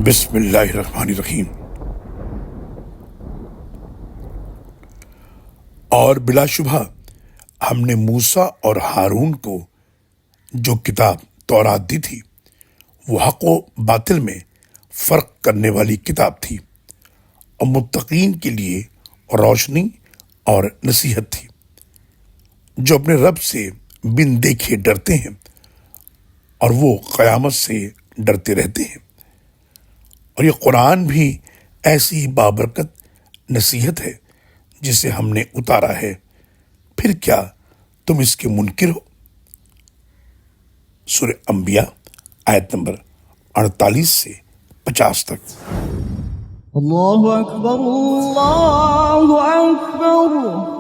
बिस्मिल्लाहिर्रहमानिर्रहीम। और बिलाशुबा हमने मूसा और हारून को जो किताब तौरात दी थी वो हक़ व बातिल में फ़र्क करने वाली किताब थी और मुत्तकीन के लिए रोशनी और नसीहत थी, जो अपने रब से बिन देखे डरते हैं और वो क़यामत से डरते रहते हैं। और ये कुरान भी ऐसी ही बाबरकत नसीहत है जिसे हमने उतारा है, फिर क्या तुम इसके मुनकिर हो। सूरह अंबिया आयत नंबर 48 से 50 तक। अल्लाहु अकबर, अल्लाहु अकबर।